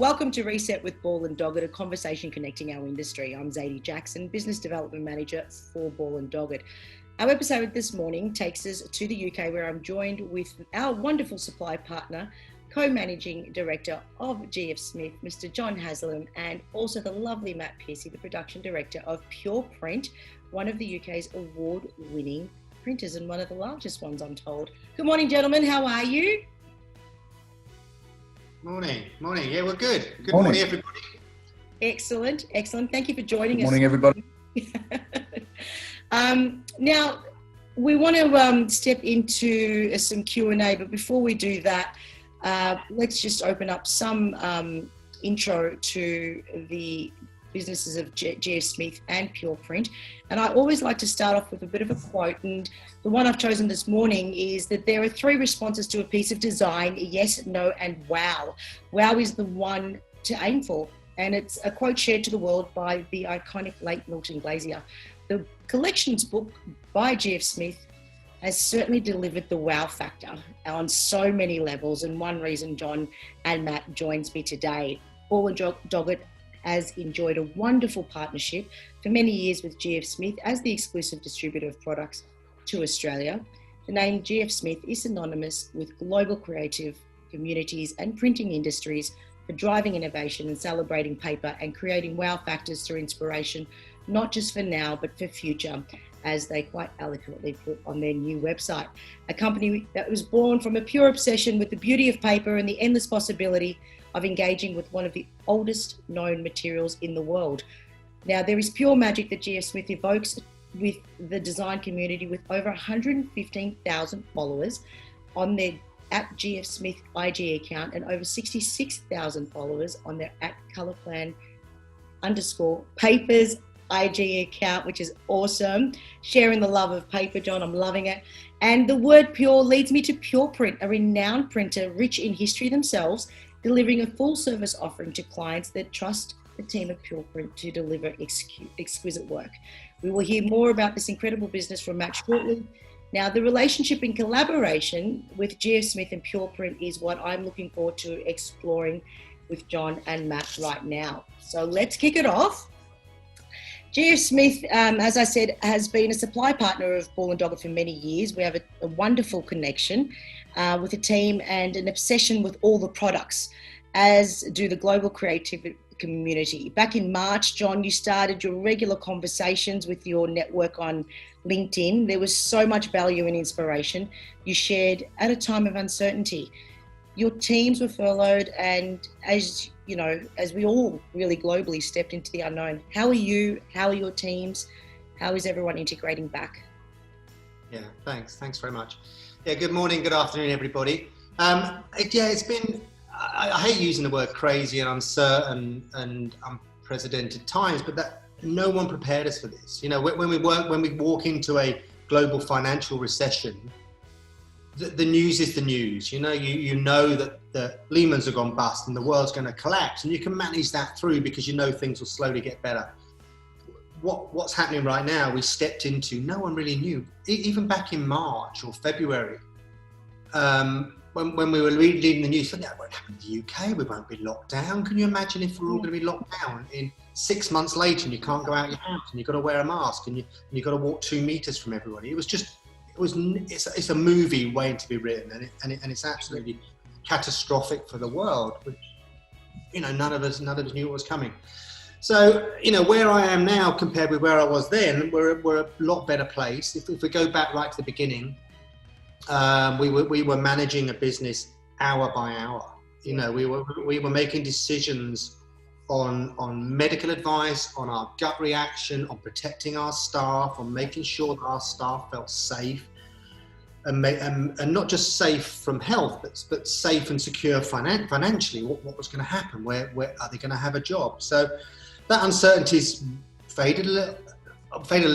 Welcome to Reset with Ball Doggett, a conversation connecting our industry. I'm Zadie Jackson, Business Development Manager for Ball Doggett. Our episode this morning takes us to the UK, where I'm joined with our wonderful supply partner, co-managing director of GF Smith, Mr. John Haslam, and also the lovely Matt Piercy, the production director of Pure Print, one of the UK's award-winning printers and one of the largest ones, I'm told. Good morning, gentlemen. How are you? Morning. Yeah, we're good. Good morning, everybody. Excellent. Thank you for joining us. Good morning, everybody. Now, we want to step into some Q&A, but before we do that, let's just open up some intro to the businesses of GF Smith and Pure Print. And I always like to start off with a bit of a quote, and the one I've chosen this morning is that there are three responses to a piece of design: yes, no, and wow. Wow is the one to aim for, and it's a quote shared to the world by the iconic late Milton Glaser. The collections book by GF Smith has certainly delivered the wow factor on so many levels, and one reason John and Matt joins me today. Ball Doggett has enjoyed a wonderful partnership for many years with GF Smith as the exclusive distributor of products to Australia. The name GF Smith is synonymous with global creative communities and printing industries for driving innovation and celebrating paper and creating wow factors through inspiration, not just for now, but for future, as they quite eloquently put on their new website. A company that was born from a pure obsession with the beauty of paper and the endless possibility of engaging with one of the oldest known materials in the world. Now, there is pure magic that GF Smith evokes with the design community, with over 115,000 followers on their @GF Smith IG account and over 66,000 followers on their @colourplan_papers IG account, which is awesome. Sharing the love of paper, John, I'm loving it. And the word pure leads me to Pure Print, a renowned printer rich in history themselves, delivering a full service offering to clients that trust the team of Pure Print to deliver exquisite work. We will hear more about this incredible business from Matt shortly. Now, the relationship and collaboration with GF Smith and Pure Print is what I'm looking forward to exploring with John and Matt right now. So let's kick it off. GF Smith, as I said, has been a supply partner of Ball Doggett for many years. We have a wonderful connection with the team and an obsession with all the products, as do the global creative community. Back in March, John, you started your regular conversations with your network on LinkedIn. There was so much value and inspiration you shared at a time of uncertainty. Your teams were furloughed, and as you know, as we all really globally stepped into the unknown. How are you? How are your teams? How is everyone integrating back? Yeah, thanks very much. Yeah, good morning, good afternoon, everybody. It's been, I hate using the word crazy and uncertain and unprecedented times, but that no one prepared us for this. You know, when we walk into a global financial recession, the news is the news. You know that the Lehman's have gone bust and the world's going to collapse, and you can manage that through because you know things will slowly get better. What's happening right now, we stepped into, no one really knew. Even back in March or February, when we were reading the news, that won't happen in the UK, we won't be locked down. Can you imagine if we're all going to be locked down in 6 months later and you can't go out your house and you've got to wear a mask and you've got to walk 2 meters from everybody? It's a movie waiting to be written, and it's absolutely catastrophic for the world. But, none of us knew what was coming. So, where I am now compared with where I was then, we're a lot better place. If we go back right to the beginning, we were managing a business hour by hour. We were making decisions on medical advice, on our gut reaction, on protecting our staff, on making sure that our staff felt safe, and not just safe from health, but safe and secure financially. What was going to happen? Where are they going to have a job? So that uncertainty's faded a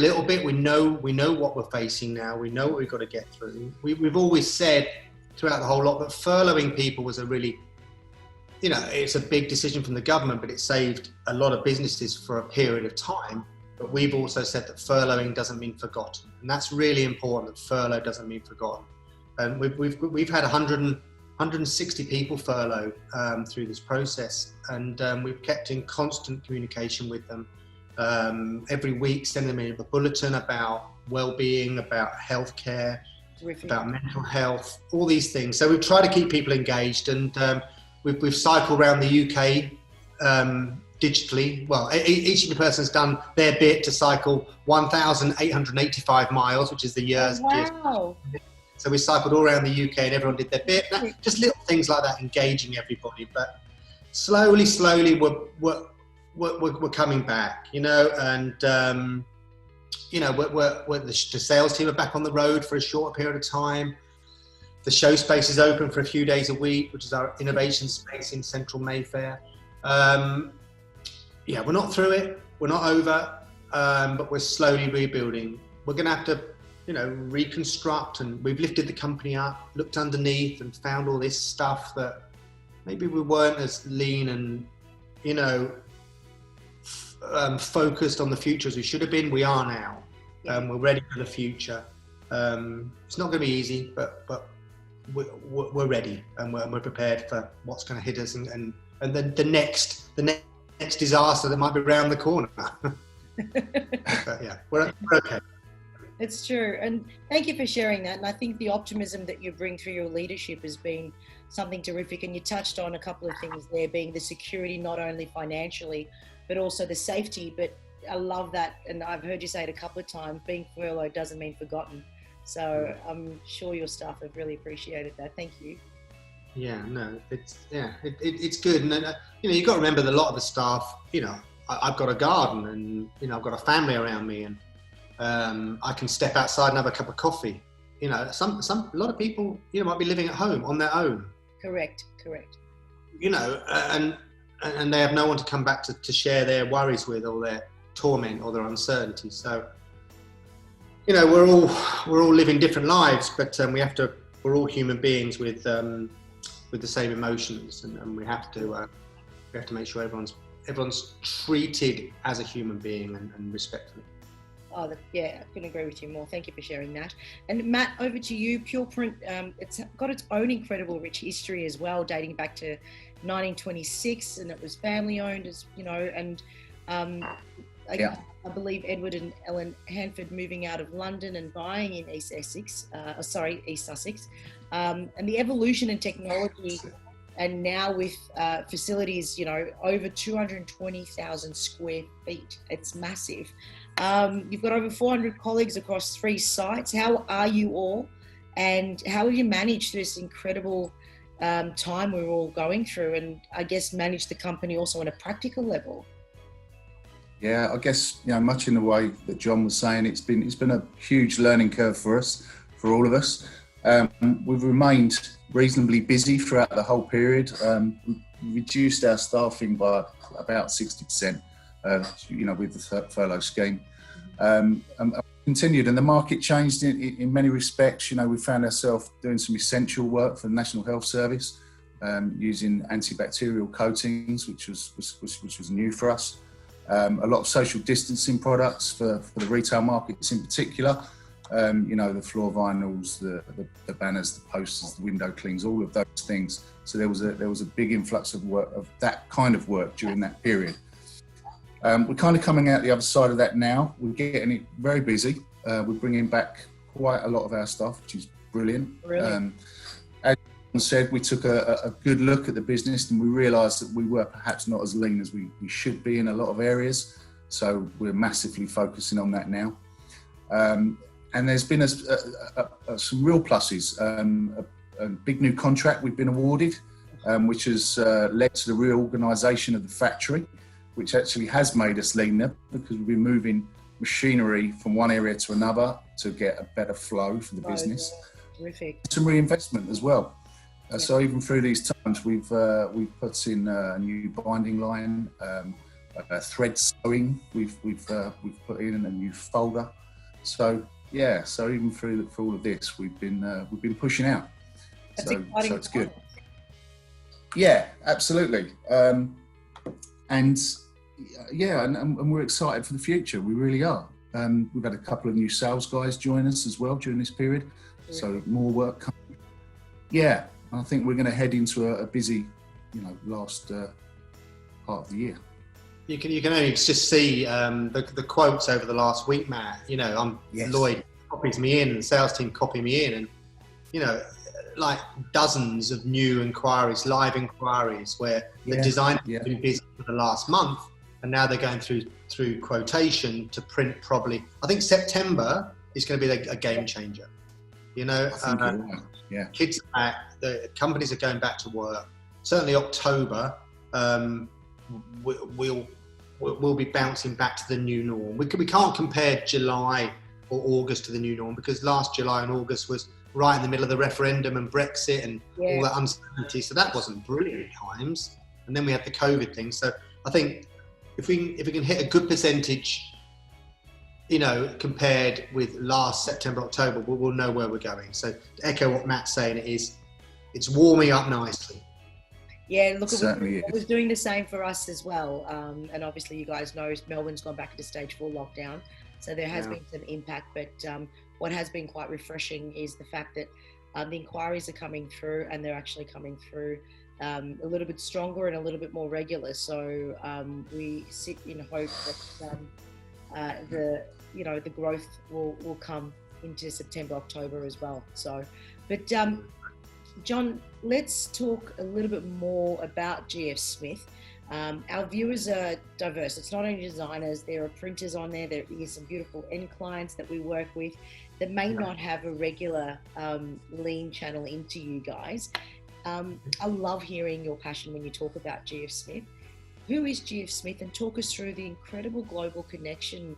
little bit. We know what we're facing now. We know what we've got to get through. We've always said throughout the whole lot that furloughing people was a really, it's a big decision from the government, but it saved a lot of businesses for a period of time. But we've also said that furloughing doesn't mean forgotten, and that's really important. That furlough doesn't mean forgotten. And we've had 160 people furloughed through this process, and we've kept in constant communication with them every week, sending them in a bulletin about well-being, about healthcare, about mental health, all these things. So we've tried to keep people engaged, and we've cycled around the UK digitally. Well, each of the person's done their bit to cycle 1,885 miles, which is the year's. Wow. So we cycled all around the UK and everyone did their bit. Just little things like that, engaging everybody. But slowly, we're coming back, you know, and you know, the sales team are back on the road for a short period of time. The show space is open for a few days a week, which is our innovation space in Central Mayfair. Yeah, we're not through it. We're not over, but we're slowly rebuilding. We're going to have to, you know, reconstruct, and we've lifted the company up, looked underneath and found all this stuff that maybe we weren't as lean and, you know, focused on the future as we should have been. We are now. We're ready for the future. It's not going to be easy, but we're ready, and we're prepared for what's going to hit us, and then the next disaster that might be around the corner. But yeah, we're okay. It's true, and thank you for sharing that. And I think the optimism that you bring through your leadership has been something terrific. And you touched on a couple of things there, being the security, not only financially, but also the safety. But I love that, and I've heard you say it a couple of times, being furloughed doesn't mean forgotten. So I'm sure your staff have really appreciated that. Thank you. Yeah, no, it's good. And you know, you've got to remember that a lot of the staff, you know, I've got a garden, and, you know, I've got a family around me, and I can step outside and have a cup of coffee. You know, a lot of people, you know, might be living at home on their own. Correct. You know, and they have no one to come back to share their worries with, or their torment, or their uncertainty. So, you know, we're all living different lives, but we're all human beings with the same emotions, and we have to make sure everyone's treated as a human being and respectfully. Oh, yeah, I couldn't agree with you more. Thank you for sharing that. And Matt, over to you. Pure Print, it's got its own incredible rich history as well, dating back to 1926, and it was family owned, as you know, and I believe Edward and Ellen Hanford moving out of London and buying in East Sussex, and the evolution in technology, and now with facilities, you know, over 220,000 square feet. It's massive. You've got over 400 colleagues across 3 sites. How are you all, and how have you managed this incredible time we're all going through, and I guess manage the company also on a practical level? Yeah, I guess, you know, much in the way that John was saying, it's been a huge learning curve for us, for all of us. We've remained reasonably busy throughout the whole period. We reduced our staffing by about 60%, you know, with the furlough scheme. And continued, and the market changed in many respects. You know, we found ourselves doing some essential work for the National Health Service, using antibacterial coatings, which was new for us. A lot of social distancing products for the retail markets in particular. You know, the floor vinyls, the banners, the posters, the window clings, all of those things. So there was a big influx of work, of that kind of work during that period. We're kind of coming out the other side of that now. We're getting it very busy. We're bringing back quite a lot of our staff, which is brilliant. Really? As John said, we took a good look at the business, and we realised that we were perhaps not as lean as we should be in a lot of areas. So we're massively focusing on that now. And there's been some real pluses. A big new contract we've been awarded, which has led to the reorganisation of the factory, which actually has made us leaner, because we've been moving machinery from one area to another to get a better flow for the business. Terrific. Some reinvestment as well. So even through these times, we've put in a new binding line, thread sewing. We've put in a new folder. So yeah, so even through all of this, we've been pushing out. So it's good. Yeah, absolutely. And we're excited for the future. We really are. We've had a couple of new sales guys join us as well during this period. So more work coming. Yeah, I think we're going to head into a busy, last part of the year. You can only just see the quotes over the last week, Matt. Yes. Lloyd copies me in, and the sales team copy me in, and like dozens of new inquiries, live inquiries, where the designers have been busy for the last month, and now they're going through quotation to print. Probably, I think September is going to be a game changer. I think you're right. Yeah. Kids are back, the companies are going back to work. Certainly October, we'll be bouncing back to the new norm. We can't compare July or August to the new norm, because last July and August was right in the middle of the referendum and Brexit and all that uncertainty. So that wasn't brilliant times. And then we had the COVID thing. So I think if we can hit a good percentage, compared with last September, October, we'll know where we're going. So to echo what Matt's saying, it's warming up nicely. Yeah, look, it was doing the same for us as well. And obviously you guys know Melbourne's gone back into stage 4 lockdown. So there has been some impact, but what has been quite refreshing is the fact that the inquiries are coming through, and they're actually coming through a little bit stronger and a little bit more regular. So we sit in hope that the growth will come into September, October as well. So, but John, let's talk a little bit more about GF Smith. Our viewers are diverse. It's not only designers, there are printers on there. There is some beautiful end clients that we work with that may not have a regular lean channel into you guys. I love hearing your passion when you talk about GF Smith. Who is GF Smith? And talk us through the incredible global connection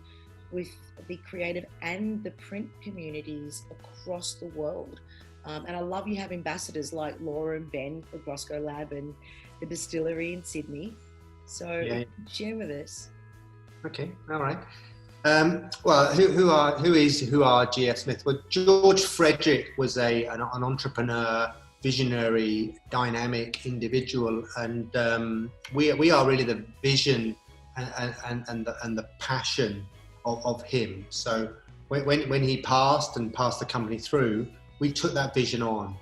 with the creative and the print communities across the world. And I love you have ambassadors like Laura and Ben for Grosco Lab and the distillery in Sydney. So share with us. Okay, all right. Well, who are GF Smith? Well, George Frederick was an entrepreneur, visionary, dynamic individual, and we are really the vision and the passion of him. So when he passed the company through, we took that vision on,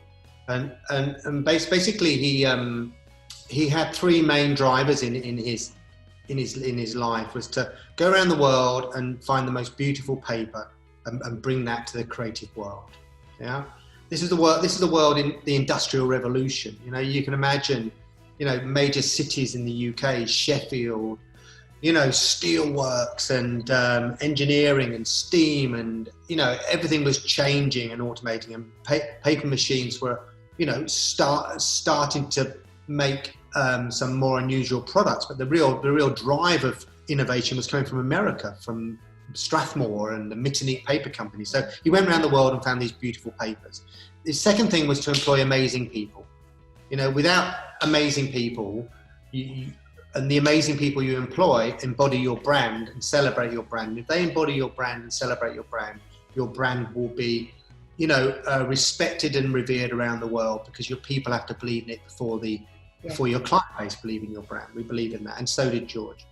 and basically he had three main drivers in his life. Was to go around the world and find the most beautiful paper and bring that to the creative world. Yeah, this is the world in the Industrial Revolution. You can imagine, major cities in the UK, Sheffield, steelworks and engineering and steam, and everything was changing and automating, and paper machines were starting to make some more unusual products. But the real drive of innovation was coming from America, from Strathmore and the Mittenite Paper Company. So he went around the world and found these beautiful papers. His second thing was to employ amazing people. Without amazing people, and the amazing people you employ embody your brand and celebrate your brand. If they embody your brand and celebrate your brand will be, respected and revered around the world, because your people have to believe in it before your client base believe in your brand. We believe in that, and so did George.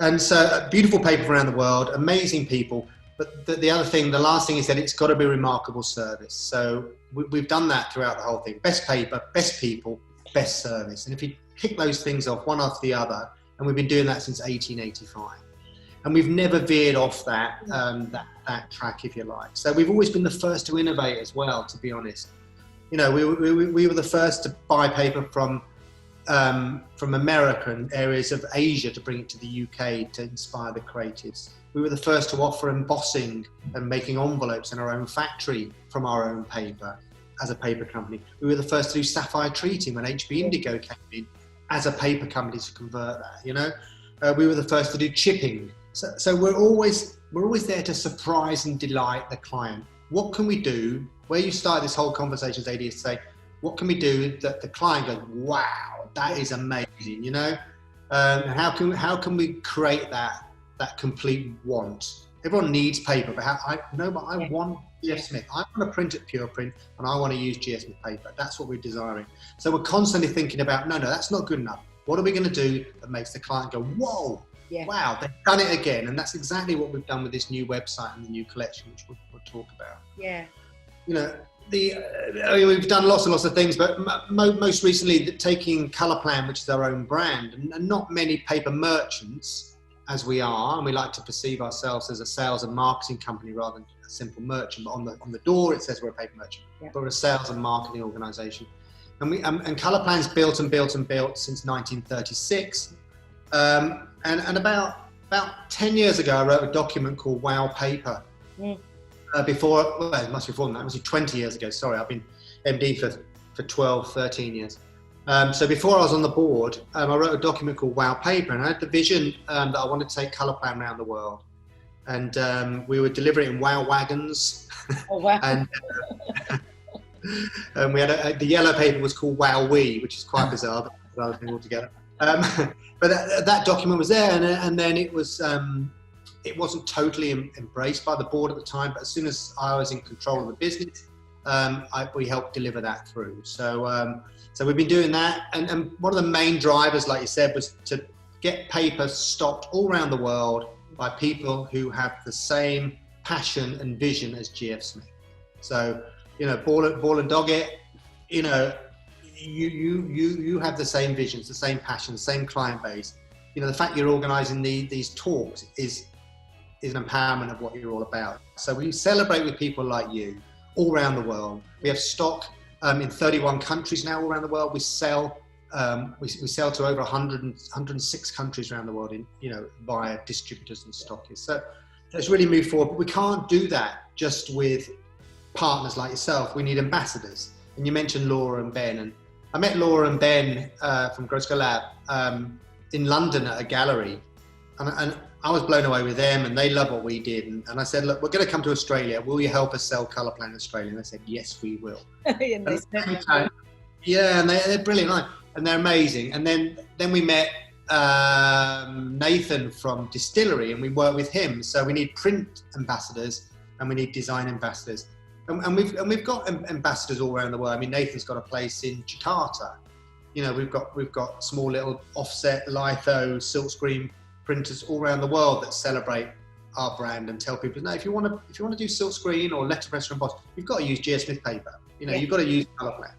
And so, beautiful paper around the world, amazing people. But the last thing is that it's got to be remarkable service. So we've done that throughout the whole thing. Best paper, best people, best service. And if you kick those things off one after the other, and we've been doing that since 1885, and we've never veered off that track, if you like. So we've always been the first to innovate as well, to be honest. We were the first to buy paper from America and areas of Asia to bring it to the UK to inspire the creatives. We were the first to offer embossing and making envelopes in our own factory from our own paper as a paper company. We were the first to do sapphire treating when HB Indigo came in as a paper company to convert that. We were the first to do chipping. So we're always there to surprise and delight the client. What can we do? Where you start this whole conversation, AD, is to say, what can we do that the client goes, wow, that is amazing, how can we create that complete want? Everyone needs paper, but I want GF Smith. I want to print at Pure Print, and I want to use GF Smith paper. That's what we're desiring. So we're constantly thinking about, no, that's not good enough. What are we going to do that makes the client go, whoa, wow, they've done it again? And that's exactly what we've done with this new website and the new collection, which we'll talk about. Yeah. we've done lots and lots of things, but most recently taking Colourplan, which is our own brand, and not many paper merchants as we are, and we like to perceive ourselves as a sales and marketing company rather than a simple merchant. But on the door it says we're a paper merchant, but we're a sales and marketing organisation. And and Colourplan's built and built and built since 1936. And about 10 years ago, I wrote a document called Wow Paper. It must be before than that, it must be 20 years ago. Sorry, I've been MD for 12, 13 years. So before I was on the board, I wrote a document called Wow Paper, and I had the vision that I wanted to take Colourplan around the world. And we would deliver it in Wow wagons. Oh, wow. And we had the yellow paper was called Wow We, which is quite bizarre, but it's another thing altogether. But that document was there, and then it wasn't totally embraced by the board at the time, but as soon as I was in control of the business, we helped deliver that through. So we've been doing that, and one of the main drivers, like you said, was to get paper stocked all around the world by people who have the same passion and vision as GF Smith. So, Ball Doggett, you have the same visions, the same passion, the same client base. The fact you're organising these talks is an empowerment of what you're all about. So we celebrate with people like you all around the world. We have stock in 31 countries now all around the world. We sell we sell to over 106 countries around the world via distributors and stockists. So it's really moved forward. But we can't do that just with partners like yourself. We need ambassadors. And you mentioned Laura and Ben, and I met Laura and Ben from Grosco Lab in London at a gallery, and I was blown away with them, and they love what we did. And I said, look, we're going to come to Australia. Will you help us sell Colourplan in Australia? And they said, yes, we will. And they're brilliant, and they're amazing. And then we met Nathan from Distillery, and we work with him. So we need print ambassadors and we need design ambassadors. And we've got ambassadors all around the world. I mean, Nathan's got a place in Jakarta. We've got small little offset, litho, silkscreen printers all around the world that celebrate our brand and tell people, no, if you want to do silkscreen or letterpress or emboss, you've got to use GF Smith paper. You've got to use Colourplan.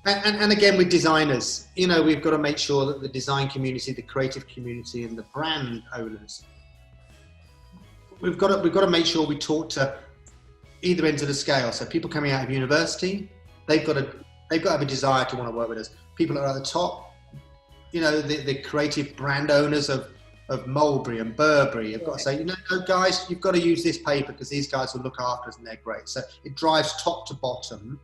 And again, with designers, we've got to make sure that the design community, the creative community, and the brand owners, we've got to make sure we talk to either ends of the scale. So people coming out of university, they've got to have a desire to want to work with us. People that are at the top, the creative brand owners of Mulberry and Burberry have got to say, no, guys, you've got to use this paper because these guys will look after us and they're great. So it drives top to bottom.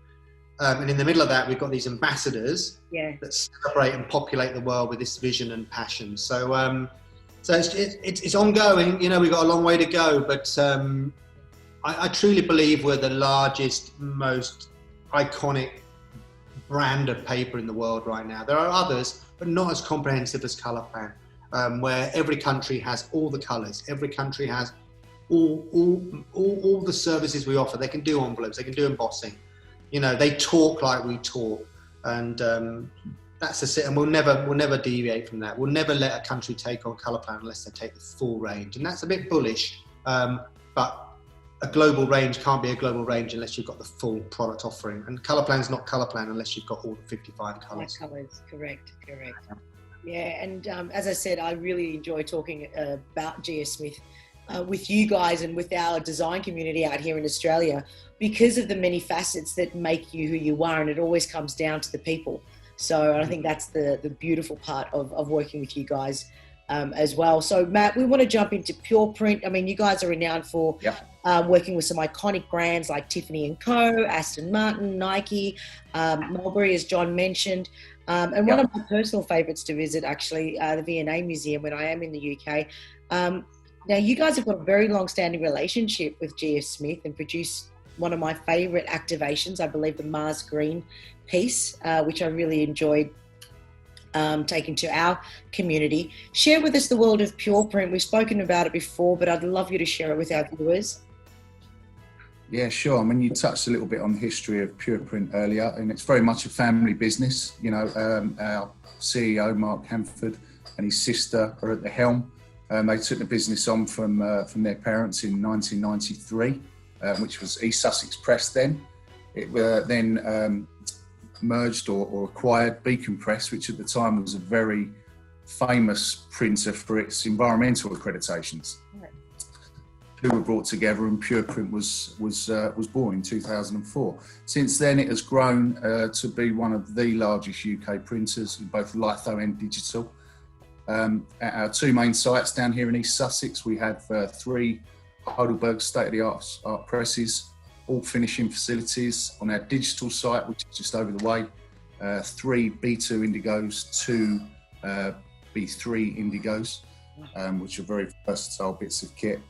And in the middle of that, we've got these ambassadors that celebrate and populate the world with this vision and passion. So it's ongoing. We've got a long way to go, but I truly believe we're the largest, most iconic brand of paper in the world right now. There are others, but not as comprehensive as Colourplan, where every country has all the colours. Every country has all the services we offer. They can do envelopes, they can do embossing. They talk like we talk, and that's and we'll never deviate from that. We'll never let a country take on Colourplan unless they take the full range, and that's a bit bullish, but a global range can't be a global range unless you've got the full product offering. And Colourplan's not Colourplan unless you've got all the 55 colours. Correct. Yeah, and as I said, I really enjoy talking about GF Smith with you guys and with our design community out here in Australia, because of the many facets that make you who you are, and it always comes down to the people. So I think that's the beautiful part of working with you guys as well. So Matt, we want to jump into Pure Print. I mean, you guys are renowned for working with some iconic brands like Tiffany & Co, Aston Martin, Nike, Mulberry, as John mentioned. And one of my personal favourites to visit, actually, the V&A Museum when I am in the UK. Now, you guys have got a very long-standing relationship with GF Smith and produced one of my favourite activations, I believe the Mars Green piece, which I really enjoyed taking to our community. Share with us the world of Pure Print. We've spoken about it before, but I'd love you to share it with our viewers. Yeah, sure. I mean, you touched a little bit on the history of Pure Print earlier, and it's very much a family business. Our CEO, Mark Hanford, and his sister are at the helm. They took the business on from their parents in 1993, which was East Sussex Press then. It then merged or acquired Beacon Press, which at the time was a very famous printer for its environmental accreditations. Right. Two were brought together, and Pure Print was born in 2004. Since then, it has grown to be one of the largest UK printers, both litho and digital. At our two main sites down here in East Sussex, we have 3 Heidelberg state-of-the-art art presses, all finishing facilities. On our digital site, which is just over the way, 3 B2 Indigos, 2 B3 Indigos, which are very versatile bits of kit.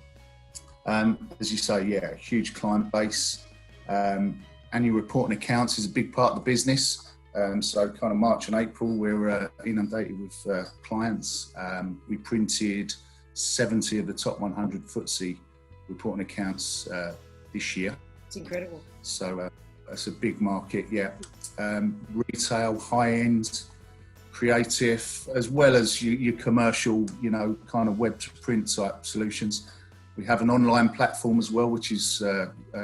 As you say, yeah, a huge client base. Annual report and accounts is a big part of the business. So kind of March and April, we're inundated with clients. We printed 70 of the top 100 FTSE report and accounts this year. It's incredible. So that's a big market, yeah. Retail, high-end, creative, as well as your commercial, kind of web to print type solutions. We have an online platform as well, which is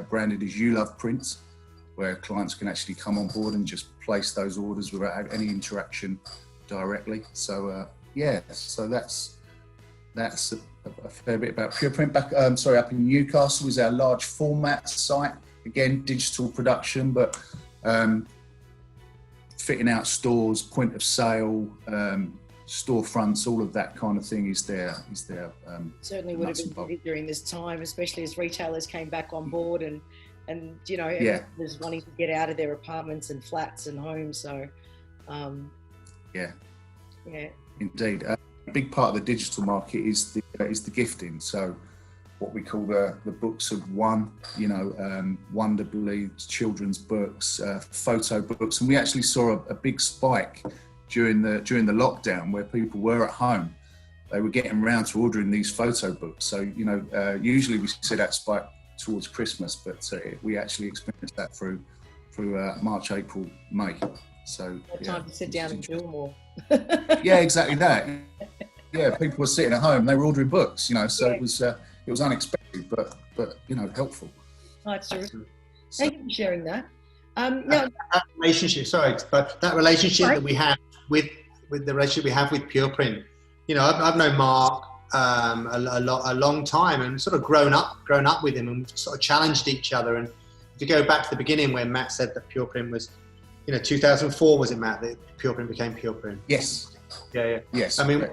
branded as You Love Print, where clients can actually come on board and just place those orders without any interaction directly. So so that's a fair bit about Pure Print. Up in Newcastle is our large format site. Again, digital production, but fitting out stores, point of sale, storefronts, all of that kind of thing is there. Certainly would have been busy during this time, especially as retailers came back on board and everyone was wanting to get out of their apartments and flats and homes. So, indeed. A big part of the digital market is the gifting. So, what we call the books of one, Wonderbly, children's books, photo books, and we actually saw a big spike during the lockdown where people were at home. They were getting around to ordering these photo books. So usually we see that spike towards Christmas, but we actually experienced that through March, April, May. So time to sit down and do more. Yeah, exactly that. Yeah, people were sitting at home, they were ordering books, so it was unexpected, but helpful. Oh, it's true. Thank you for sharing that. That relationship, that relationship that we have with the relationship we have with Pure Print. I've known Mark a long time and sort of grown up with him, and we've sort of challenged each other. And if you go back to the beginning where Matt said that Pure Print was, 2004, was it, Matt, that Pure Print became Pure Print? Yes. Yeah. Yes. I mean,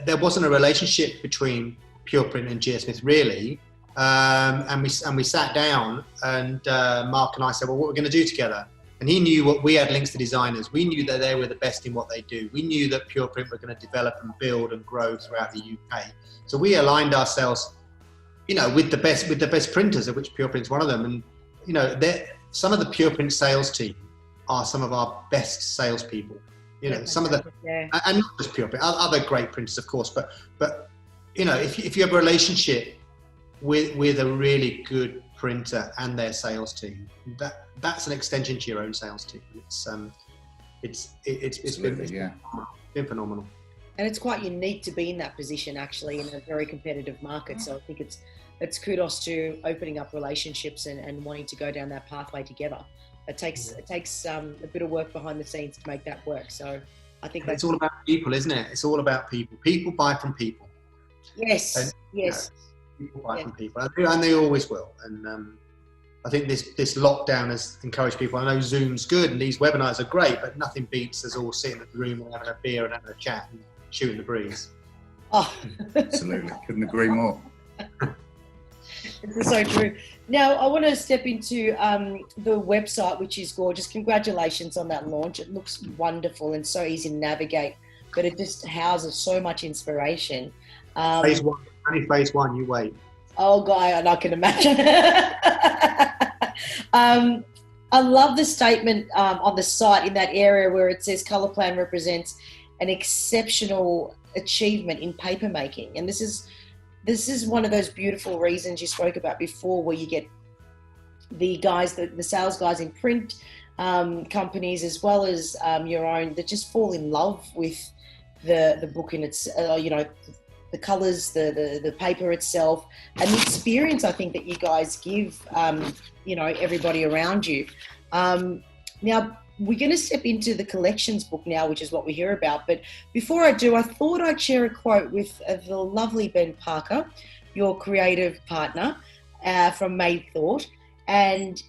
there wasn't a relationship between Pure Print and GS Smith really. And we sat down, and Mark and I said, well, what we're going to do together. And he knew what we had links to designers. We knew that they were the best in what they do. We knew that Pure Print were going to develop and build and grow throughout the UK. So we aligned ourselves, with the best printers, of which Pure Print's one of them. And some of the Pure Print sales team are some of our best salespeople. Some of the, and not just Pure Print, other great printers, of course. But if you have a relationship with a really good printer and their sales team, that's an extension to your own sales team. It's been phenomenal. And it's quite unique to be in that position, actually, in a very competitive market. So I think it's kudos to opening up relationships and wanting to go down that pathway together. It takes a bit of work behind the scenes to make that work. So I think it's all about people, isn't it? It's all about people. People buy from people. Yes. And, yes. People buy from people, and they always will. And I think this lockdown has encouraged people. I know Zoom's good and these webinars are great, but nothing beats us all sitting in the room and having a beer and having a chat and shooting the breeze. Oh, absolutely, couldn't agree more. It's so true. Now, I want to step into the website, which is gorgeous. Congratulations on that launch. It looks wonderful and so easy to navigate, but it just houses so much inspiration. Phase one, you wait. Oh, God, I can imagine. I love the statement on the site in that area where it says Colour Plan represents an exceptional achievement in paper making. And this is one of those beautiful reasons you spoke about before, where you get the guys, the sales guys in print companies, as well as your own, that just fall in love with the book in its, the colours, the paper itself, and the experience I think that you guys give, everybody around you. Now, we're going to step into the collections book now, which is what we hear about. But before I do, I thought I'd share a quote with the lovely Ben Parker, your creative partner from Made Thought. And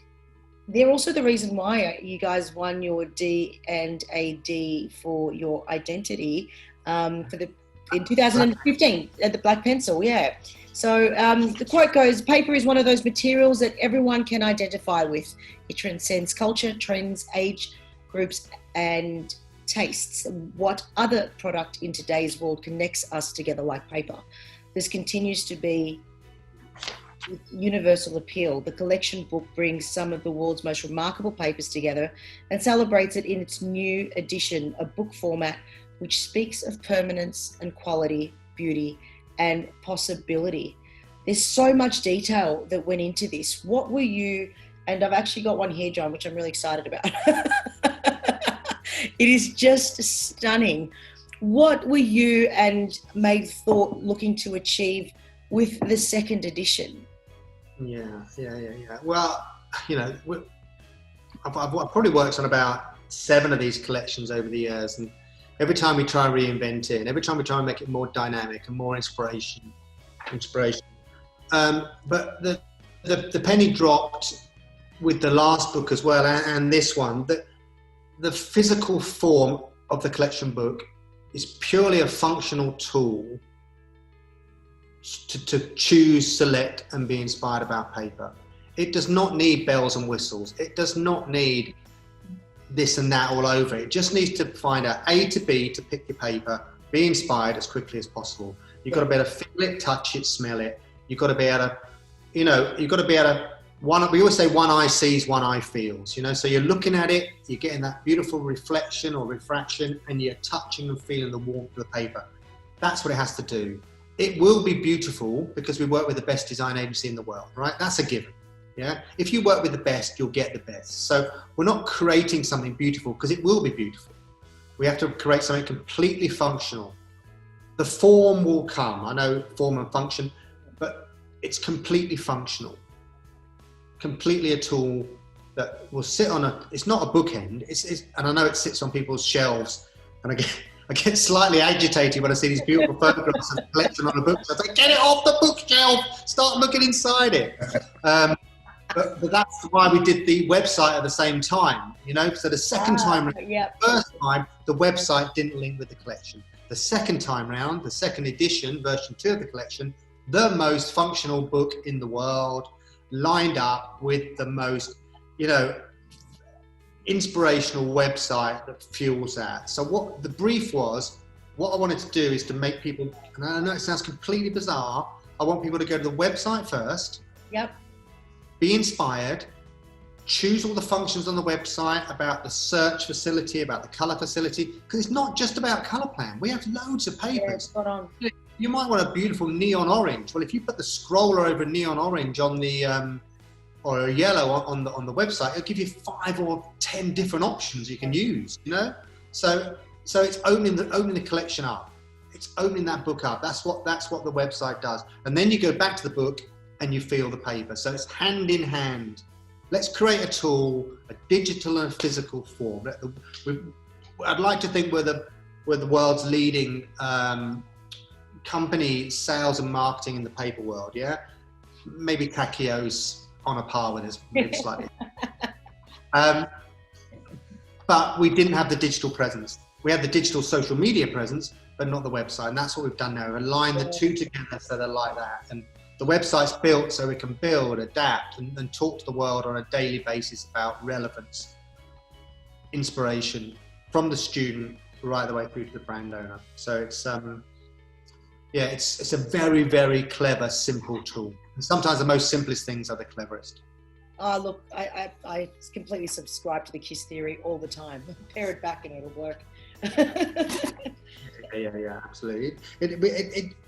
they're also the reason why you guys won your D&AD for your identity in 2015 at the Black Pencil, yeah. So the quote goes, "Paper is one of those materials that everyone can identify with. It transcends culture, trends, age groups, and tastes. What other product in today's world connects us together like paper? This continues to be with universal appeal. The collection book brings some of the world's most remarkable papers together and celebrates it in its new edition, a book format which speaks of permanence and quality, beauty, and possibility." There's so much detail that went into this. What were you, and I've actually got one here, John, which I'm really excited about. It is just stunning. What were you and Made Thought looking to achieve with the second edition? Yeah. Well, I've probably worked on about 7 of these collections over the years, and every time we try and reinvent it, and every time we try and make it more dynamic and more inspiration. But the penny dropped with the last book as well, and this one. The physical form of the collection book is purely a functional tool to choose, select, and be inspired about paper. It does not need bells and whistles. It does not need this and that all over it. It just needs to find out A to B to pick your paper, be inspired as quickly as possible. You've got to be able to feel it, touch it, smell it. You've got to be able to, we always say one eye sees, one eye feels, so you're looking at it, you're getting that beautiful reflection or refraction, and you're touching and feeling the warmth of the paper. That's what it has to do. It will be beautiful because we work with the best design agency in the world, right? That's a given. Yeah. If you work with the best, you'll get the best. So we're not creating something beautiful because it will be beautiful. We have to create something completely functional. The form will come. I know form and function, but it's completely functional. Completely a tool that will sit on it's not a bookend. And I know it sits on people's shelves, and I get slightly agitated when I see these beautiful photographs of the collection on a book. So I say, get it off the bookshelf, start looking inside it. But that's why we did the website at the same time, so the second time round, yep. The first time, the website didn't link with the collection. The second time round, the second edition, version 2 of the collection, the most functional book in the world, lined up with the most, inspirational website that fuels that. So what the brief was, what I wanted to do is to make people, and I know it sounds completely bizarre, I want people to go to the website first. Yep. Be inspired, choose all the functions on the website about the search facility, about the color facility, because it's not just about color plan. We have loads of papers. Yeah, spot on. You might want a beautiful neon orange. Well, if you put the scroller over neon orange on the or a yellow on the website, it'll give you 5 or 10 different options you can use. So it's opening the collection up. It's opening that book up. That's what the website does. And then you go back to the book and you feel the paper. So it's hand in hand. Let's create a tool, a digital and a physical form. I'd like to think we're the world's leading company sales and marketing in the paper world. Yeah, maybe Kakio's on a par with us, maybe slightly. But we didn't have the digital presence. We had the digital social media presence, but not the website. And that's what we've done now. Align the two together so they're like that. And the website's built so we can build, adapt, and talk to the world on a daily basis about relevance, inspiration from the student right the way through to the brand owner. So it's it's a very, very clever, simple tool. And sometimes the most simplest things are the cleverest. Oh, look, I completely subscribe to the KISS theory all the time. Pare it back and it'll work. Yeah, absolutely.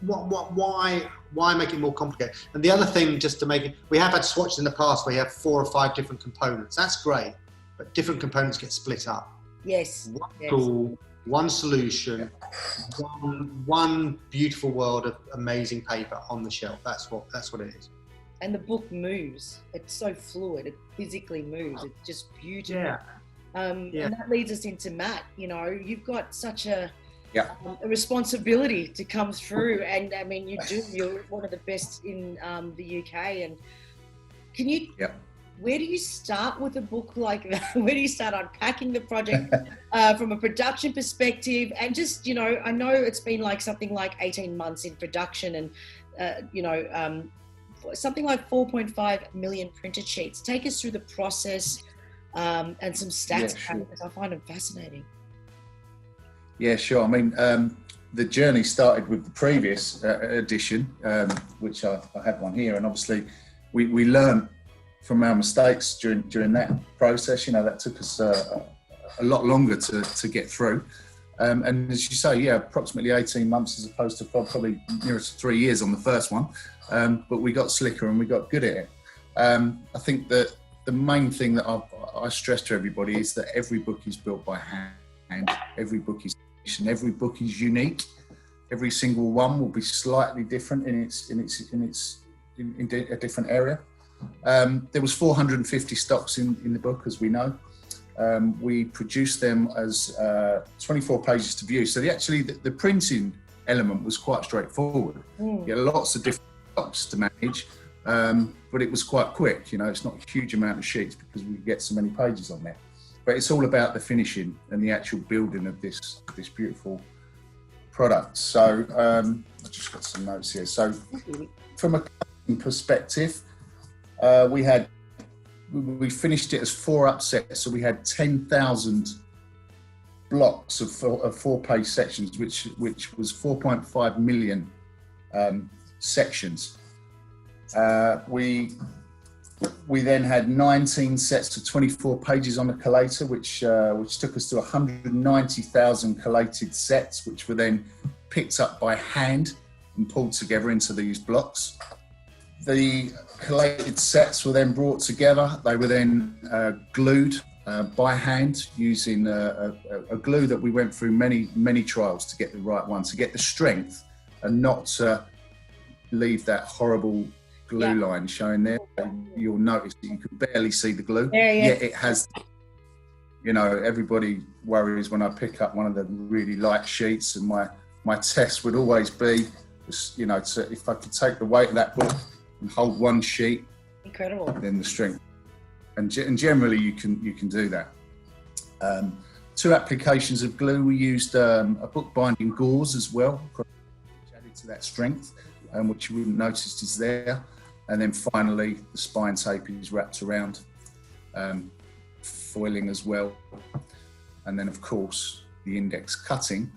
Why make it more complicated? And the other thing, just to make it, we have had swatches in the past where you have 4 or 5 different components. That's great, but different components get split up. Yes. One tool one solution, one beautiful world of amazing paper on the shelf. That's what it is. And the book moves. It's so fluid. It physically moves. It's just beautiful. Yeah. And that leads us into Matt. You know, you've got such a responsibility to come through, and I mean, you're one of the best in the UK. And can you? Where do you start with a book like that? Where do you start unpacking the project from a production perspective? And just, you know, I know it's been like something like 18 months in production, and something like 4.5 million printed sheets. Take us through the process and some stats, because I find them fascinating. Yeah, sure. I mean, the journey started with the previous edition, which I have one here, and obviously we learned from our mistakes during that process. You know, that took us a lot longer to get through. And as you say, approximately 18 months as opposed to probably nearer to 3 years on the first one. But we got slicker and we got good at it. I think that the main thing that I stress to everybody is that every book is built by hand. Every book is and every book is unique. Every single one will be slightly different in a different area. There was 450 stocks in the book, as we know. We produced them as 24 pages to view. So the printing element was quite straightforward. You had lots of different stocks to manage, but it was quite quick. You know, it's not a huge amount of sheets because we get so many pages on there. But it's all about the finishing and the actual building of this beautiful product. So I've just got some notes here. So from a cutting perspective, we finished it as 4 upsets, so we had 10,000 blocks of 4-page sections, which was 4.5 million sections. We then had 19 sets of 24 pages on the collator, which took us to 190,000 collated sets, which were then picked up by hand and pulled together into these blocks. The collated sets were then brought together. They were then glued by hand using a glue that we went through many trials to get the right one, to get the strength and not to leave that horrible glue line showing there. You'll notice that you can barely see the glue. Yet it has, you know, everybody worries when I pick up one of the really light sheets, and my test would always be, you know, if I could take the weight of that book and hold one sheet, incredible, then the strength, and generally you can do that. 2 applications of glue. We used a bookbinding gauze as well, which added to that strength, which you wouldn't notice is there. And then finally, the spine tape is wrapped around, foiling as well. And then, of course, the index cutting.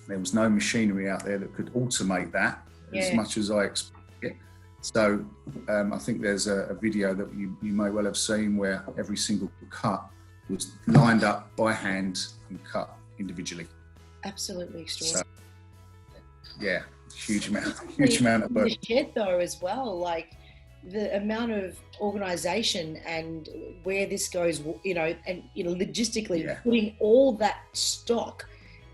There was no machinery out there that could automate that as much as I expected. So I think there's a video that you may well have seen where every single cut was lined up by hand and cut individually. Absolutely extraordinary. So, huge amount of work. The shed though as well, like the amount of organisation and where this goes, you know, and you know, logistically putting all that stock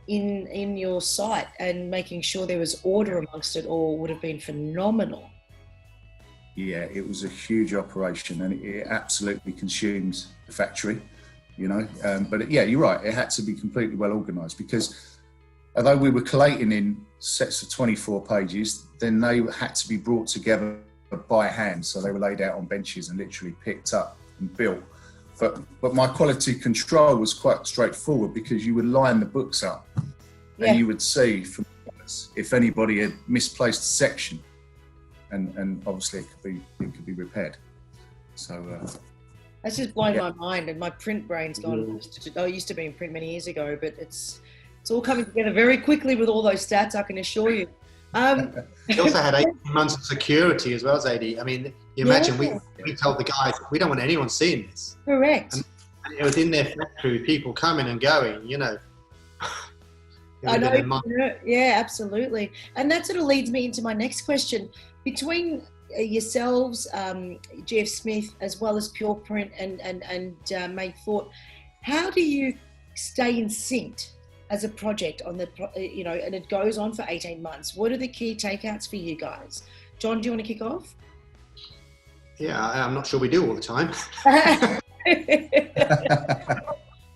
in your site and making sure there was order amongst it all would have been phenomenal. Yeah, it was a huge operation, and it absolutely consumed the factory, you know. But you're right, it had to be completely well organised, because although we were collating in sets of 24 pages, then they had to be brought together by hand. So they were laid out on benches and literally picked up and built. But my quality control was quite straightforward, because you would line the books up and you would see from if anybody had misplaced a section, and obviously it could be repaired. So that's just blown my mind, and my print brain's gone. I used to be in print many years ago, but it's all coming together very quickly with all those stats, I can assure you. We also had 18 months of security as well, Zadie. I mean, you imagine we told the guys, we don't want anyone seeing this. Correct. And it was in their factory, people coming and going, you know. I know. Yeah, absolutely. And that sort of leads me into my next question. Between yourselves, Jeff Smith, as well as Pure Print and Make Thought, how do you stay in sync as a project on the, and it goes on for 18 months. What are the key takeouts for you guys? John, do you want to kick off? Yeah, I'm not sure we do all the time.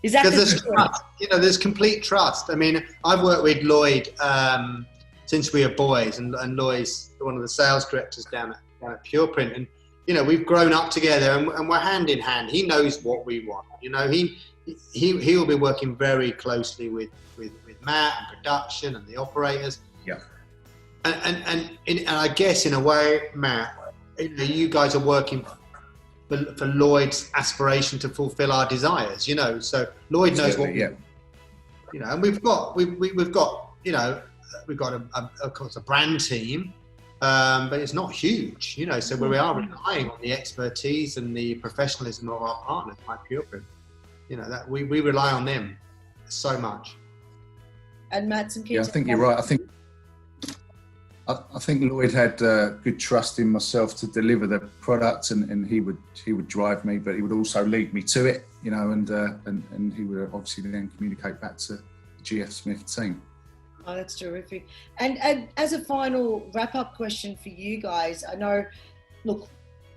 Is that because there's trust, there's complete trust. I mean, I've worked with Lloyd since we were boys, and Lloyd's one of the sales directors down at Pureprint, and we've grown up together, and we're hand in hand. He knows what we want. He will be working very closely with Matt and production and the operators. Yeah. And I guess in a way, Matt, you guys are working for Lloyd's aspiration to fulfill our desires, so Lloyd knows what and we've got of course a brand team, but it's not huge, so we are relying on the expertise and the professionalism of our partners like Pureprint, that we rely on them so much. And Matt, I think you're right. I think Lloyd had good trust in myself to deliver the product, and he would drive me, but he would also lead me to it, and he would obviously then communicate back to the GF Smith team. Oh, that's terrific. And as a final wrap-up question for you guys, I know, look,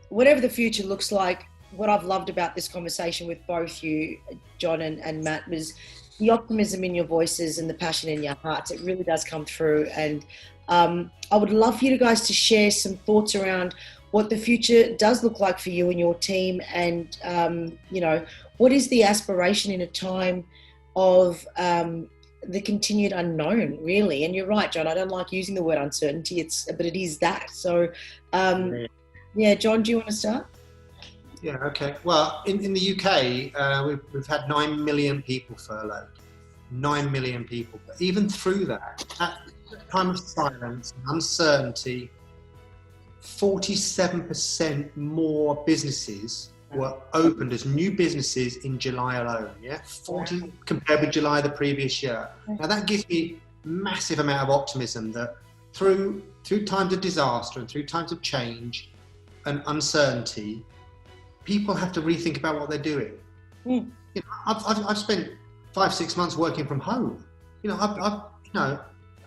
whatever the future looks like, what I've loved about this conversation with both you, John and Matt, was the optimism in your voices and the passion in your hearts. It really does come through. And I would love for you guys to share some thoughts around what the future does look like for you and your team, and what is the aspiration in a time of the continued unknown, really. And you're right, John, I don't like using the word uncertainty, but it is that. So John, do you want to start? Yeah, okay. Well, in the UK, we've had 9 million people furloughed. 9 million people. But even through that, at the time of silence and uncertainty, 47% more businesses were opened as new businesses in July alone. Yeah, 40 compared with July the previous year. Now that gives me massive amount of optimism that through times of disaster and through times of change and uncertainty, people have to rethink about what they're doing. I've spent 5-6 months working from home.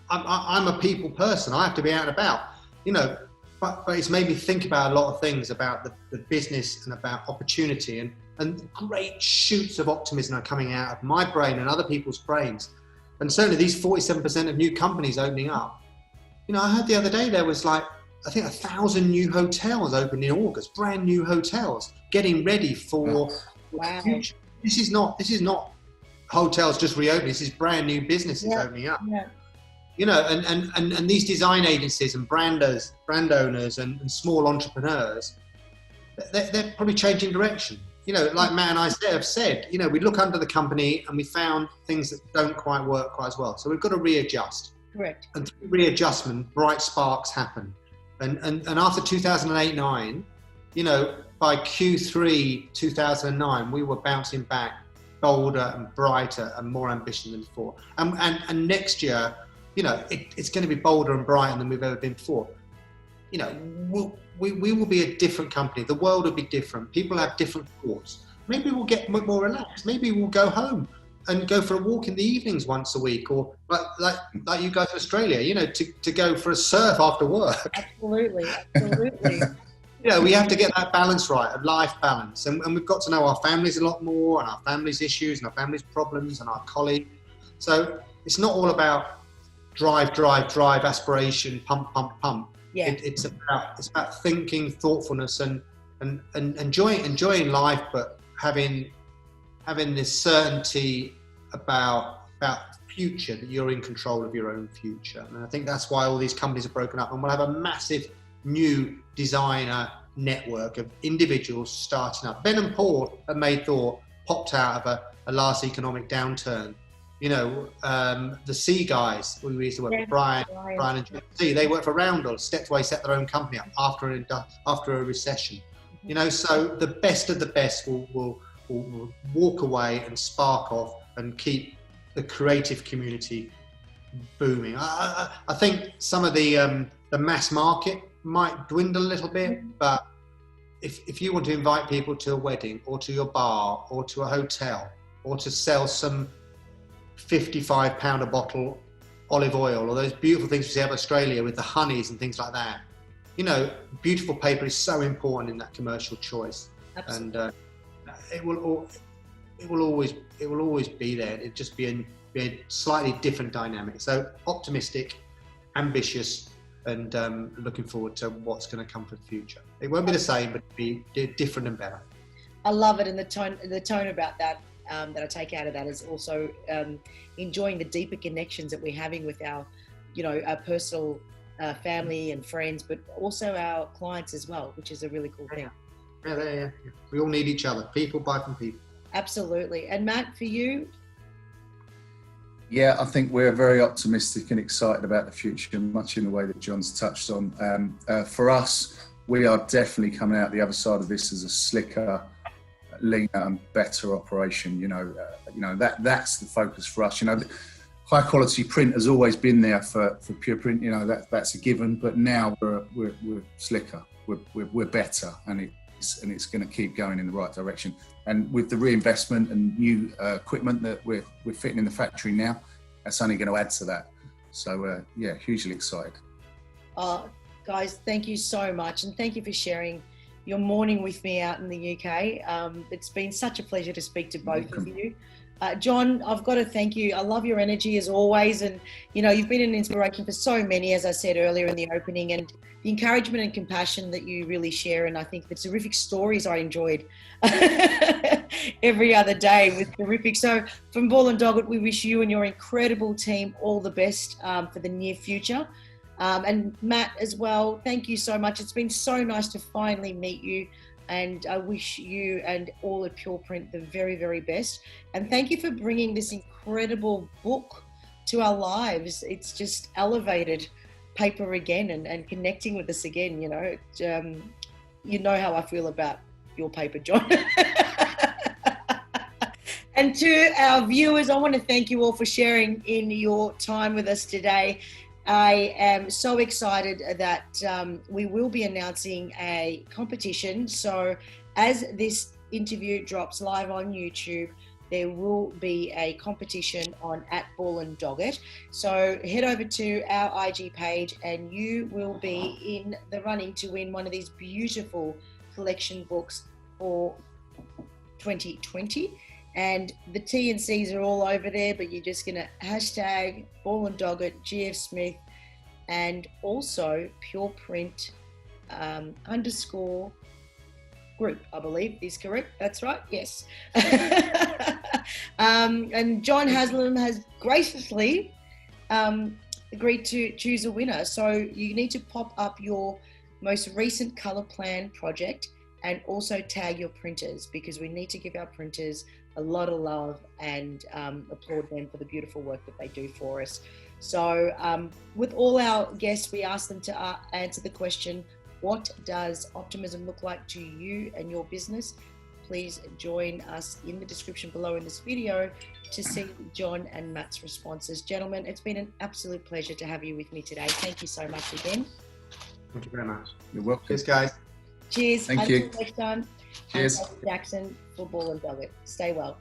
I'm a people person. I have to be out and about. But it's made me think about a lot of things about the business and about opportunity, and great shoots of optimism are coming out of my brain and other people's brains. And certainly these 47% of new companies opening up. I heard the other day there was I think 1,000 new hotels opened in August, brand new hotels, getting ready for the future. This is not hotels just reopening. This is brand new businesses opening up. Yeah. And these design agencies and brand owners and small entrepreneurs, they're probably changing direction. Like Matt and I have said, we look under the company and we found things that don't quite work quite as well. So we've got to readjust. Correct. And through readjustment, bright sparks happen. And after 2008-9, by Q3 2009, we were bouncing back bolder and brighter and more ambition than before. And next year, it's going to be bolder and brighter than we've ever been before. We will be a different company. The world will be different. People have different thoughts. Maybe we'll get more relaxed. Maybe we'll go home and go for a walk in the evenings once a week, or like you guys in Australia, to go for a surf after work. Absolutely. We have to get that balance right, a life balance. And we've got to know our families a lot more, and our families' issues and our families' problems and our colleagues. So it's not all about drive, aspiration, pump. Yeah. It's about thinking, thoughtfulness, and enjoying life, but having this certainty about the future, that you're in control of your own future. And I think that's why all these companies are broken up, and we'll have a massive new designer network of individuals starting up. Ben and Paul at Maythorpe popped out of a last economic downturn. The C guys, we used to work with Brian and C, they worked for Roundel, stepped away, set their own company up after a recession. So the best of the best will walk away and spark off and keep the creative community booming. I think some of the mass market might dwindle a little bit, but if you want to invite people to a wedding or to your bar or to a hotel or to sell some £55 a bottle olive oil, or those beautiful things we see out of Australia with the honeys and things like that. You know, beautiful paper is so important in that commercial choice. Absolutely. And it will always be there. It'll just be a slightly different dynamic. So optimistic, ambitious, and looking forward to what's going to come for the future. It won't be the same, but it'll be different and better. I love it, and the tone about that that I take out of that is also enjoying the deeper connections that we're having with our, our personal family and friends, but also our clients as well, which is a really cool thing. Yeah. We all need each other. People buy from people. Absolutely. And Matt, for you? Yeah, I think we're very optimistic and excited about the future, much in the way that John's touched on. For us, we are definitely coming out the other side of this as a slicker, leaner and better operation. That's the focus for us. High quality print has always been there for Pure Print. That's a given. But now we're slicker, we're better, and it's going to keep going in the right direction. And with the reinvestment and new equipment that we're fitting in the factory now, that's only going to add to that. So hugely excited. Guys, thank you so much, and thank you for sharing your morning with me out in the UK. It's been such a pleasure to speak to both of you. John, I've got to thank you. I love your energy as always, and you've been an inspiration for so many, as I said earlier in the opening, and the encouragement and compassion that you really share, and I think the terrific stories I enjoyed every other day with terrific. So from Ball Doggett, we wish you and your incredible team all the best for the near future. And Matt as well, thank you so much. It's been so nice to finally meet you, and I wish you and all at Pure Print the very, very best. And thank you for bringing this incredible book to our lives. It's just elevated paper again and connecting with us again. You know how I feel about your paper, John. And to our viewers, I want to thank you all for sharing in your time with us today. I am so excited that we will be announcing a competition. So as this interview drops live on YouTube, there will be a competition on @Ball&Doggett. So head over to our IG page and you will be in the running to win one of these beautiful collection books for 2020. And the T&Cs are all over there, but you're just going to hashtag Ball&Doggett, GF Smith, and also Pure Print _ group, I believe is correct. That's right. Yes. And John Haslam has graciously agreed to choose a winner. So you need to pop up your most recent color plan project and also tag your printers, because we need to give our printers a lot of love and applaud them for the beautiful work that they do for us. So with all our guests, we ask them to answer the question, what does optimism look like to you and your business? Please join us in the description below in this video to see John and Matt's responses. Gentlemen, it's been an absolute pleasure to have you with me today. Thank you so much again. Thank you very much. You're welcome. Cheers, guys. Cheers. Thank you. Until next time. Cheers. I'm Jackson for Ball & Doggett. Stay well.